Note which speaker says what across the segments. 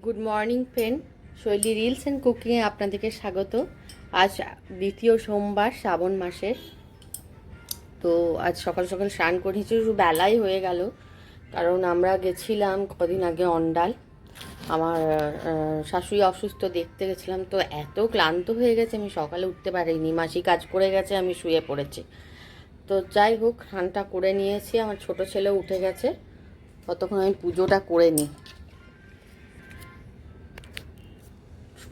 Speaker 1: Good morning friend, শৈলী reels and কুকিংয়ে আপনাদেরকে স্বাগত। আজ দ্বিতীয় সোমবার শ্রাবণ মাসের। তো আজ সকাল সকাল স্নান করেছি, একটু বেলাই হয়ে গেল, কারণ আমরা গেছিলাম কদিন আগে অন্ডাল। আমার শাশুড়ি অসুস্থ, দেখতে গেছিলাম। তো এত ক্লান্ত হয়ে গেছে, আমি সকালে উঠতে পারিনি। মাসি কাজ করে গেছে, আমি শুয়ে পড়েছি। তো যাই হোক, স্নানটা করে নিয়েছি, আমার ছোট ছেলেও উঠে গেছে। ততক্ষণ আমি পুজোটা করে নিই।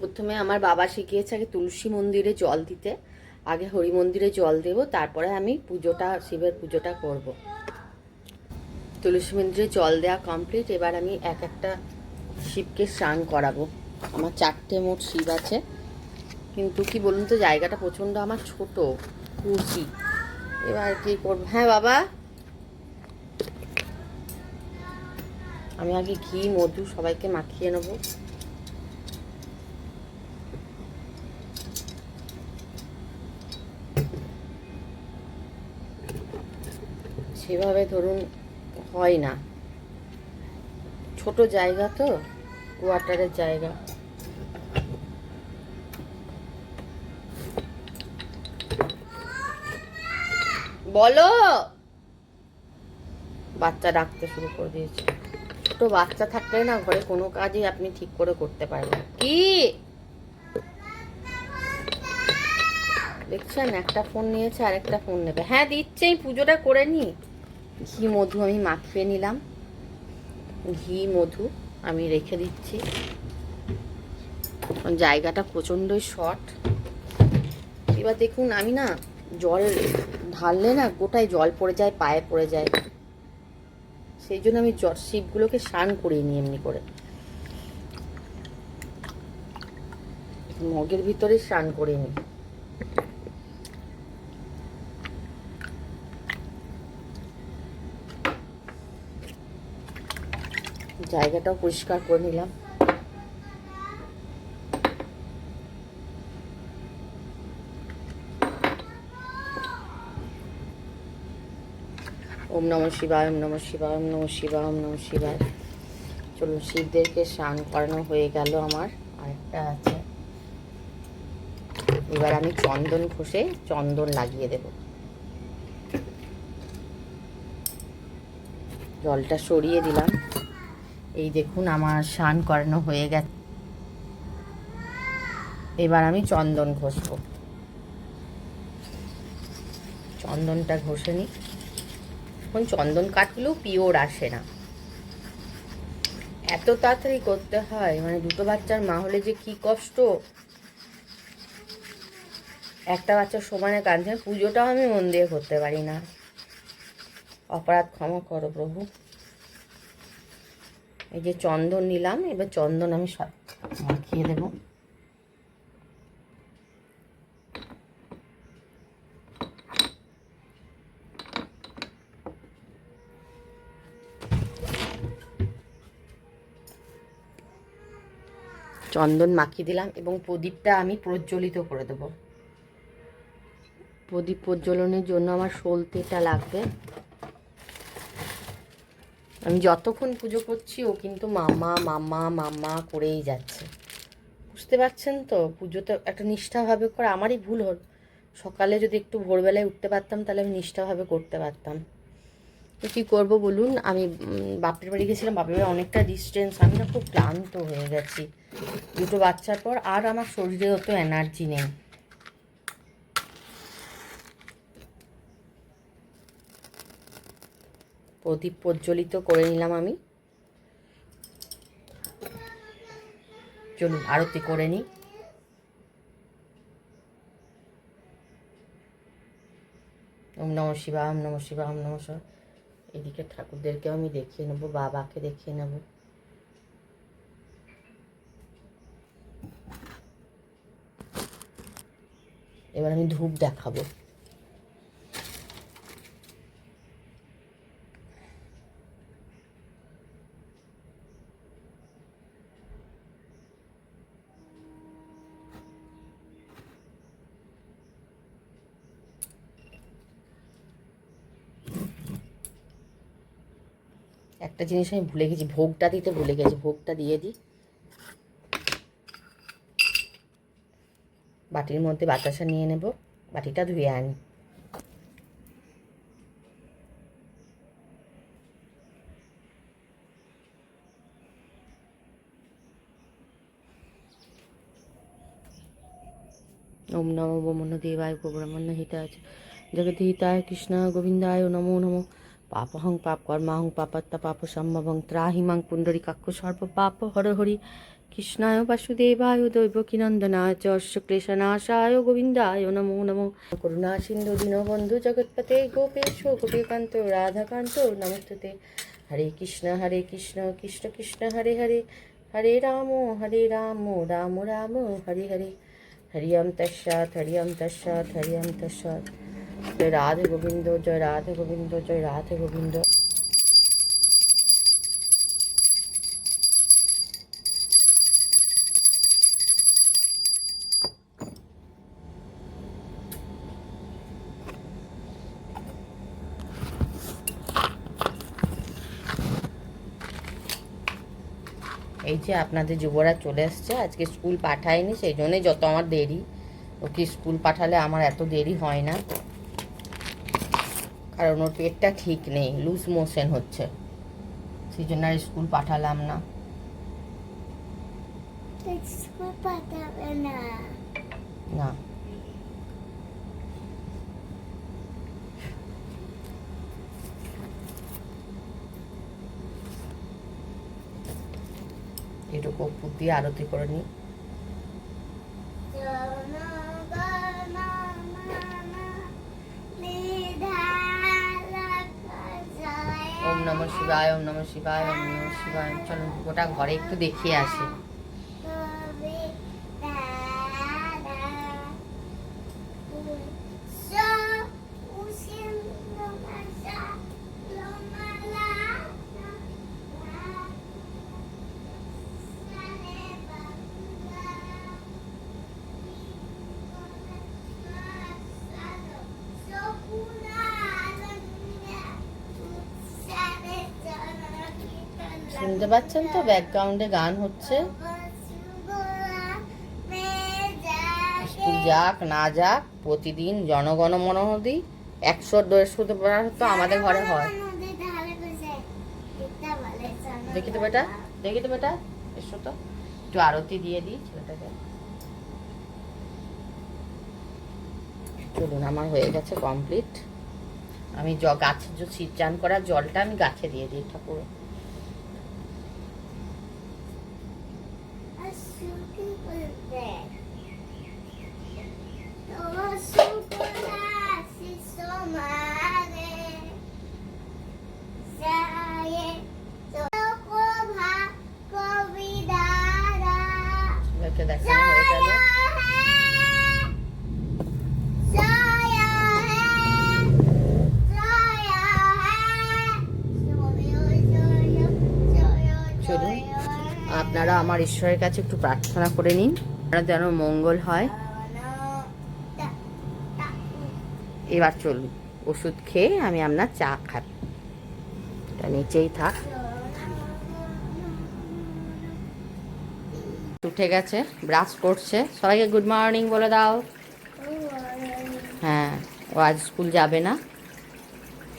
Speaker 1: প্রথমে আমার বাবা শিখিয়েছে আগে তুলসী মন্দিরে জল দিতে, আগে হরি মন্দিরে জল দেব, তারপরে আমি পুজোটা, শিবের পুজোটা করব। তুলসী মন্দিরে জল দেওয়া কমপ্লিট। এবার আমি এক একটা শিবকে স্নান করাবো। আমার 4টে মোট শিব আছে, কিন্তু কি বলুন তো, জায়গাটা প্রচণ্ড আমার ছোট, কুচি। এবার কি করব? হ্যাঁ বাবা, আমি আগে ঘি মধু সবাইকে মাখিয়ে নেবো। সেভাবে ধরুন হয় না, ছোট জায়গা তো, কোয়ার্টারের জায়গা। বলো, বাচ্চা ডাকতে শুরু করে দিয়েছে। ছোট বাচ্চা থাকলে না ঘরে কোনো কাজই আপনি ঠিক করে করতে পারবেন। কি দেখছেন? একটা ফোন নিয়েছে, আর একটা ফোন নেবে। হ্যাঁ দিচ্ছে, এই পুজোটা করে নি। ঘি মধু আমি মাখিয়ে নিলাম, ঘি মধু আমি রেখে দিচ্ছি। জায়গাটা প্রচণ্ডই শর্ট। এবার দেখুন, আমি না জল ঢাললে না গোটায় জল পড়ে যায়, পায়ে পড়ে যায়। সেই জন্য আমি শিবগুলোকে স্নান করিয়ে নিই এমনি করে, মগের ভিতরে স্নান করে নিই। জায়গাটাও পরিষ্কার করে নিলাম। ওম নমঃ শিবায়, ওম নমঃ শিবায়, ওম নমঃ শিবায়, ওম নমঃ শিবায়। চলুন, শিবদেরকে স্নান করানো হয়ে গেল। আমার আরেকটা আছে। এবার আমি চন্দন ঘষে চন্দন লাগিয়ে দেব। জলটা সরিয়ে দিলাম। এই দেখুন, আমার স্নান করানো হয়ে গেছে। এবার আমি চন্দন ঘষবো। চন্দনটা ঘষে নিই। এখন চন্দন কাঠগুলো পিওর আসে না, এত তাড়াতাড়ি করতে হয়। মানে দুটো বাচ্চার মা হলে যে কি কষ্ট। একটা বাচ্চা সমানে কাঁদছে। পুজোটাও আমি মন দিয়ে করতে পারি না, অপরাধ ক্ষমা করো প্রভু। এই যে চন্দন নিলাম, এবার চন্দন আমি সব মাখিয়ে দেব। চন্দন মাখিয়ে দিলাম এবং প্রদীপটা আমি প্রজ্বলিত করে দেব। প্রদীপ প্রজ্বলনের জন্য আমার সলতেটা লাগবে। আমি যতক্ষণ পুজো করছি ও কিন্তু মামা মামা মামা করেই যাচ্ছে। বুঝতে পারছেন তো? পুজোতে একটা নিষ্ঠাভাবে করে, আমারই ভুল হল। সকালে যদি একটু ভোরবেলায় উঠতে পারতাম, তাহলে আমি নিষ্ঠাভাবে করতে পারতাম। তো কী করবো বলুন, আমি বাপের বাড়ি গেছিলাম। বাপের বাড়ি অনেকটা ডিস্টেন্স। আমি না খুব ক্লান্ত হয়ে গেছি দুটো বাচ্চার পর, আর আমার শরীরে অত এনার্জি নেই। প্রদীপ প্রজ্বলিত করে নিলাম আমি। চলুন আরতি করে নিই। ওম নমঃ শিবায়, ওম নমঃ শিবায়, ওম নমঃ শিবায়। এদিকে ঠাকুরদেরকেও আমি দেখিয়ে নেবো, বাবাকে দেখিয়ে নেব। এবার আমি ধূপ দেখাবো। একটা জিনিস আমি ভুলে গেছি, ভোগটা দিতে ভুলে গেছি। ভোগটা দিয়ে দিই। বাটির মধ্যে বাতাসা নিয়ে নেব, বাটিটা ধুয়ে আনি। ओम नमो ब्रह्मण देवाय ब्रह्मण हिताय जगत हिताय कृष्ण गोविंदाय नमो नमो पापहं पाप कर्माहं पापत्ता पाप सम्भवं त्राहि मां पुंडरीकाक्ष सर्व पाप हर हरि कृष्णाय वासुदेवाय दैवकीनंदनाय च अस्य क्लेशनाशाय गोविंदाय नमो नमो करुणा सिंधु दीनबंधु जगत्पते गोपेश गोपीकांत राधाकांत नमस्ते हरे कृष्ण कृष्ण कृष्ण हरे हरे हरे राम राम राम हरे हरे हरियम तस्सात् हरियम तस्सात् हरियम तस्सात् जय राधे गोविंद जय राधे गोविंद जय राधे गोविंद। এই যে আপনাদের যুবরাজ চলে আসছে, আজকে স্কুল পাঠায়নি, সেই জন্যই যত আমার দেরি। ওকে স্কুল পাঠালে আমার এত দেরি হয় না, কারণ ওর পেটটা ঠিক নেই, লুজ মোশন হচ্ছে, সেই জন্য আর স্কুল পাঠালাম না। স্কুল পাঠাবে না না, একটু কর্পূর দিয়ে আরতি করে নিই। ওম নমঃ শিবায় ওম নমঃ শিবায় ওম নমঃ শিবায়। চলো গোটা ঘরে একটু দেখিয়ে আসি। শুনতে পাচ্ছেন তো ব্যাকগ্রাউন্ডে গান হচ্ছে। স্কুল যাক না যাক প্রতিদিন জনগণ মনোহদি 100-150 বার তো আমাদের ঘরে হয়। দেখি তো বেটা, দেখি তো বেটা, এসো তো একটু আরতি দিয়ে দিই ছেলেটাকে। চলুন, আমার হয়ে গেছে কমপ্লিট। আমি গাছে যে চান করার জলটা আমি গাছে দিয়ে দিই ঠাকুর। দেখানো হয়ে গেল। চলুন, আপনারা আমার ঈশ্বরের কাছে একটু প্রার্থনা করে নিন, যেন মঙ্গল হয়। এবার চলুন, ওষুধ খেয়ে আমি আপনার চা খাবো। এটা নিচেই থাক। উঠে গেছে, ব্রাশ করছে। সবাইকে গুড মর্নিং বলে দাও। হ্যাঁ, ও আজ স্কুল যাবে না,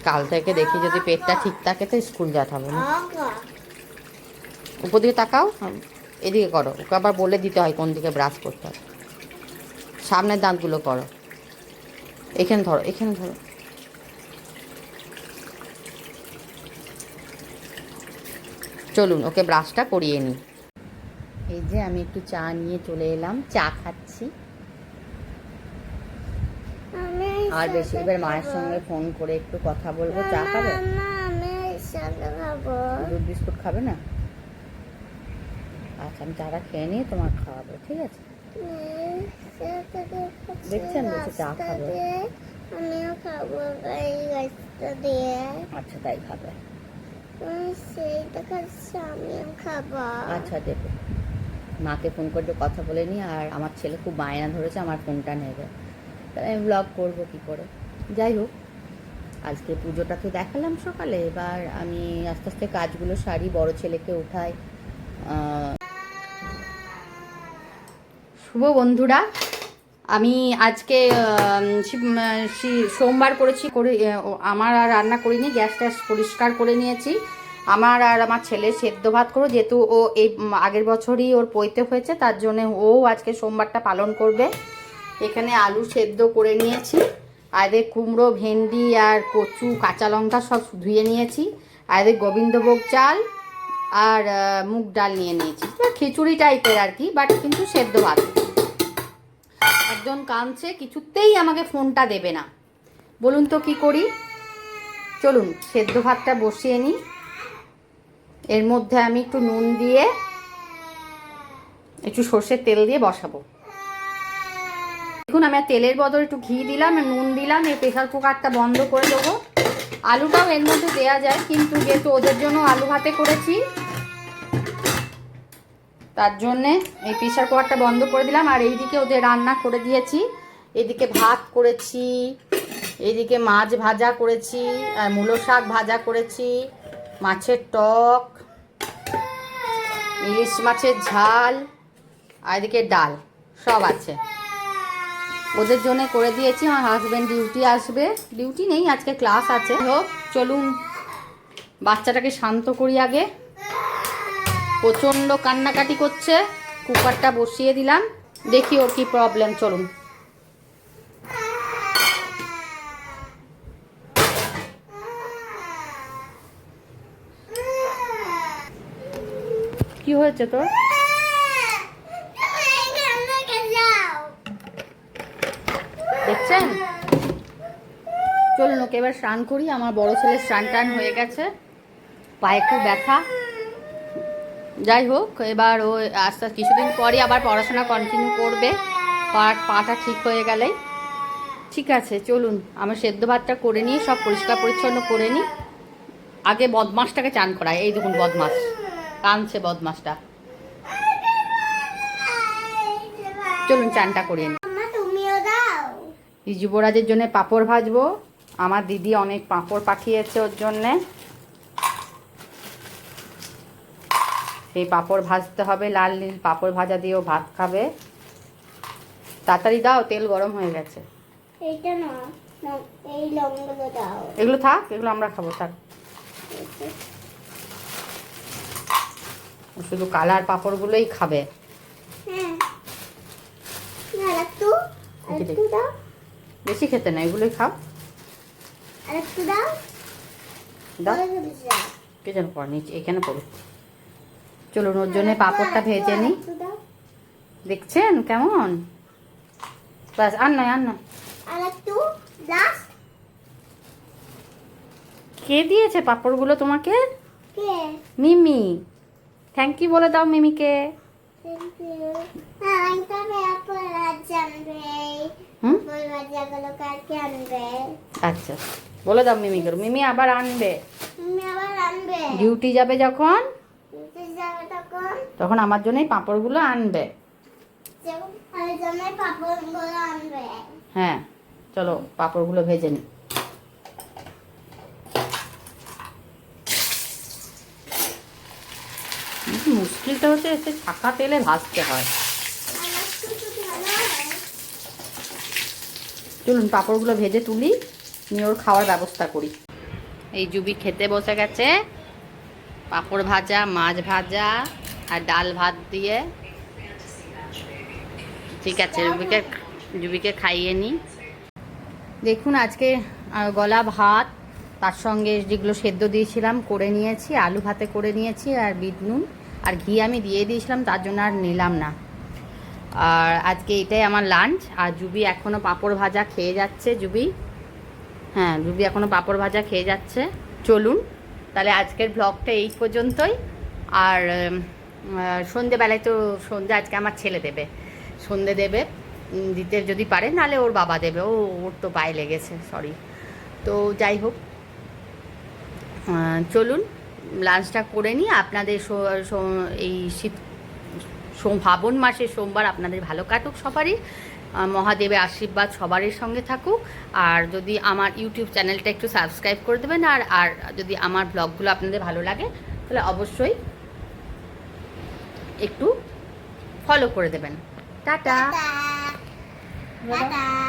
Speaker 1: কাল থেকে দেখি যদি পেটটা ঠিক থাকে তো স্কুল যেতে হবে না। উপর দিকে তাকাও, এদিকে করো, ওকে আবার বলে দিতে হয় কোন দিকে ব্রাশ করতে হয়। সামনের দাঁতগুলো করো, এখানে ধরো, এখানে ধরো। চলুন ওকে ব্রাশটা করিয়ে নিই। এই যে আমি একটু চা নিয়ে চলে এলাম, চা খাচ্ছি। আর বেশি এবার মায়ের সঙ্গে ফোন করে একটু কথা বলবো। চা খাবে? দুধ বিস্কুট খাবে না? আচ্ছা, আমি চাটা খেয়ে নিয়ে তোমার খাওয়াবো, ঠিক আছে? দেখছেন বলছে চা খাবে। আমিও খাবো, আচ্ছা তাই খাবে। আমিও খাবো। আচ্ছা দেবো। মাকে ফোন করে কথা বলে নি। আর আমার ছেলে খুব বায়না ধরেছে আমার ফোনটা নেবে, তাহলে আমি ব্লগ করবো কী করে। যাই হোক, আজকে পুজোটা তো দেখালাম সকালে, এবার আমি আস্তে আস্তে কাজগুলো সারি, বড় ছেলেকে উঠাই। শুভ বন্ধুরা, আমি আজকে সোমবার করেছি আমার আর রান্না করিনি, গ্যাস ট্যাস পরিষ্কার করে নিয়েছি। আমার আর আমার ছেলে সেদ্ধ ভাত করো, যেহেতু ও এই আগের বছরই ওর পৈতে হয়েছে, তার জন্য ও আজকে সোমবারটা পালন করবে। এখানে আলু সেদ্ধ করে নিয়েছি, আর কুমড়ো, ভেন্ডি আর কচু, কাঁচা লঙ্কা সব ধুয়ে নিয়েছি, আর গোবিন্দভোগ চাল আর মুগ ডাল নিয়ে নিয়েছি, খিচুড়ি টাইপের আর কি, বাট কিন্তু সেদ্ধ ভাত। একজন কাঁদছে, কিছুতেই আমাকে ফোনটা দেবে না, বলুন তো কি করি। চলুন সেদ্ধ ভাতটা বসিয়ে নিই। এর মধ্যে আমি একটু নুন দিয়ে, একটু সর্ষের তেল দিয়ে বসাবো। দেখুন আমি তেলের বদলে একটু ঘি দিলাম, নুন দিলাম, এই প্রেসার কুকারটা বন্ধ করে দেবো। আলুটাও এর মধ্যে দেওয়া যায়, কিন্তু যেহেতু ওদের জন্য আলু ভাতে করেছি, তার জন্যে এই প্রেসার কুকারটা বন্ধ করে দিলাম। আর এইদিকে ওদের রান্না করে দিয়েছি, এদিকে ভাত করেছি, এইদিকে মাছ ভাজা করেছি, আর মূলো শাক ভাজা করেছি, মাছের টক, ইলিশ মাছের ঝাল, আর এদিকে ডাল সব আছে। ওদের জন্য করে দিয়েছি। আমার হাজব্যান্ড ডিউটি আসবে, ডিউটি নেই আজকে, ক্লাস আছে। হোক, চলুন বাচ্চাটাকে শান্ত করি আগে, প্রচণ্ড কান্নাকাটি করছে। কুকারটা বসিয়ে দিলাম, দেখি ওর কি প্রবলেম। চলুন। কি হয়েছে তোর? দেখছেন? চলুন ওকে এবার স্নান করি। আমার বড় ছেলের স্নান টান হয়ে গেছে, পায়ে খুব ব্যথা। যাই হোক, এবার ও আস্তে আস্তে কিছুদিন পরই আবার পড়াশোনা কন্টিনিউ করবে, পাটা ঠিক হয়ে গেলেই। ঠিক আছে, চলুন আমার সেদ্ধ ভাতটা করে নিয়ে সব পরিষ্কার পরিচ্ছন্ন করে নিই। আগে বদমাসটাকে চান করায়। এই দেখুন বদমাস কাঁদছে, বদমাসটা। চলুন চানটা করে নিই। যুবরাজের জন্য পাঁপড় ভাজবো। আমার দিদি অনেক পাঁপড় পাঠিয়েছে ওর জন্যে, সেই পাঁপড় ভাজতে হবে। লাল নীল পাঁপড় ভাজা দিয়েও ভাত খাবে। তাড়াতাড়ি দাও, তেল গরম হয়ে গেছে। এগুলো থাক, এগুলো আমরা খাবো, থাক। শুধু কালার পাঁপড়গুলোই খাবে। বেশি খেতে না, এগুলোই খাও। কে যেন পড় নিচে, এখানে পড়ো। চলুন ওর জন্য পাঁপড়টা ভেজে নিই। দেখছেন কেমন? বাস, আর নয়, আর নয়। কে দিয়েছে পাঁপড়গুলো তোমাকে? মিমি। থ্যাংক ইউ বলে দাও মিমিকে। আচ্ছা, বলে দাও মিমিকে। মিমি আবার আনবে, ডিউটি যাবে যখন, তখন আমার জন্যই পাঁপড়গুলো আনবে। হ্যাঁ, চলো পাঁপড়গুলো ভেজে নি। মুশকিলটা হচ্ছে এসে ছাকা তেলে ভাজতে হয়। চলুন পাঁপড়গুলো ভেজে তুলি, নিয়ে ওর খাওয়ার ব্যবস্থা করি। এই জুবি খেতে বসে গেছে, পাঁপড় ভাজা, মাছ ভাজা আর ডাল ভাত দিয়ে। ঠিক আছে, জুবিকে খাইয়ে নিই। দেখুন আজকে গলা ভাত, তার সঙ্গে যেগুলো সেদ্ধ দিয়েছিলাম করে নিয়েছি, আলু ভাতে করে নিয়েছি, আর বিট নুন আর ঘি আমি দিয়ে দিয়েছিলাম, তার জন্য আর নিলাম না। আর আজকে এটাই আমার লাঞ্চ। আর জুবি এখনও পাঁপড় ভাজা খেয়ে যাচ্ছে। জুবি এখনও পাঁপড় ভাজা খেয়ে যাচ্ছে। চলুন তাহলে আজকের ব্লগটা এই পর্যন্তই। আর সন্ধেবেলায় তো সন্ধে আজকে আমার ছেলে দেবে, সন্ধে দেবে, দিতে যদি পারে, নাহলে ওর বাবা দেবে। ওর তো পায়ে লেগেছে, সরি। তো যাই হোক, চলুন লাঞ্চটা করে নিই। আপনাদের এই শীত শ্রাবণ মাসের সোমবার আপনাদের ভালো কাটুক সবারই, মহাদেবের আশীর্বাদ সবারই সঙ্গে থাকুক। আর যদি আমার ইউটিউব চ্যানেলটা একটু সাবস্ক্রাইব করে দেবেন, আর যদি আমার ব্লগগুলো আপনাদের ভালো লাগে তাহলে অবশ্যই একটু ফলো করে দেবেন। Tata, tata.